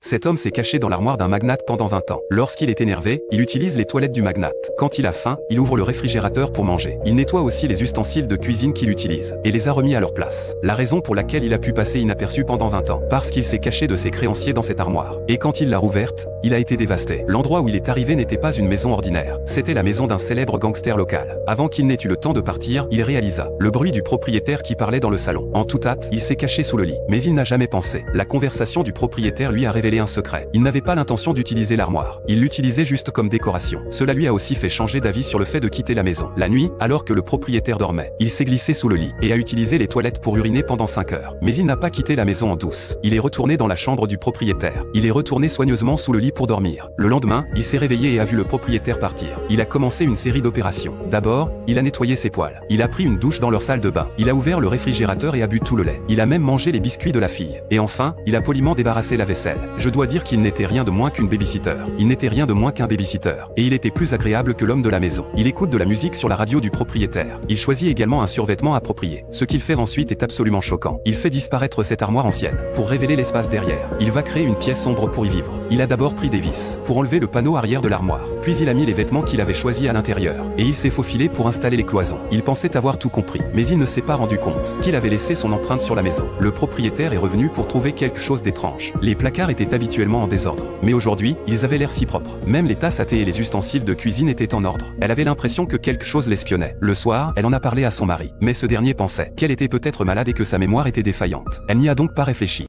Cet homme s'est caché dans l'armoire d'un magnate pendant 20 ans. Lorsqu'il est énervé, il utilise les toilettes du magnate. Quand il a faim, il ouvre le réfrigérateur pour manger. Il nettoie aussi les ustensiles de cuisine qu'il utilise, et les a remis à leur place. La raison pour laquelle il a pu passer inaperçu pendant 20 ans, parce qu'il s'est caché de ses créanciers dans cette armoire. Et quand il l'a rouverte, il a été dévasté. L'endroit où il est arrivé n'était pas une maison ordinaire. C'était la maison d'un célèbre gangster local. Avant qu'il n'ait eu le temps de partir, il réalisa le bruit du propriétaire qui parlait dans le salon. En toute hâte, il s'est caché sous le lit. Mais il n'a jamais pensé. La conversation du propriétaire lui a révélé un secret. Il n'avait pas l'intention d'utiliser l'armoire. Il l'utilisait juste comme décoration. Cela lui a aussi fait changer d'avis sur le fait de quitter la maison. La nuit, alors que le propriétaire dormait, il s'est glissé sous le lit et a utilisé les toilettes pour uriner pendant 5 heures. Mais il n'a pas quitté la maison en douce. Il est retourné dans la chambre du propriétaire. Il est retourné soigneusement sous le lit pour dormir. Le lendemain, il s'est réveillé et a vu le propriétaire partir. Il a commencé une série d'opérations. D'abord, il a nettoyé ses poils. Il a pris une douche dans leur salle de bain. Il a ouvert le réfrigérateur et a bu tout le lait. Il a même mangé les biscuits de la fille. Et enfin, il a poliment débarrassé la vaisselle. Je dois dire qu'il n'était rien de moins qu'une babysitter. Il n'était rien de moins qu'un babysitter. Et il était plus agréable que l'homme de la maison. Il écoute de la musique sur la radio du propriétaire. Il choisit également un survêtement approprié. Ce qu'il fait ensuite est absolument choquant. Il fait disparaître cette armoire ancienne pour révéler l'espace derrière. Il va créer une pièce sombre pour y vivre. Il a d'abord pris des vis pour enlever le panneau arrière de l'armoire. Puis il a mis les vêtements qu'il avait choisis à l'intérieur. Et il s'est faufilé pour installer les cloisons. Il pensait avoir tout compris. Mais il ne s'est pas rendu compte qu'il avait laissé son empreinte sur la maison. Le propriétaire est revenu pour trouver quelque chose d'étrange. Les placards étaient habituellement en désordre. Mais aujourd'hui, ils avaient l'air si propres. Même les tasses à thé et les ustensiles de cuisine étaient en ordre. Elle avait l'impression que quelque chose l'espionnait. Le soir, elle en a parlé à son mari. Mais ce dernier pensait qu'elle était peut-être malade et que sa mémoire était défaillante. Elle n'y a donc pas réfléchi.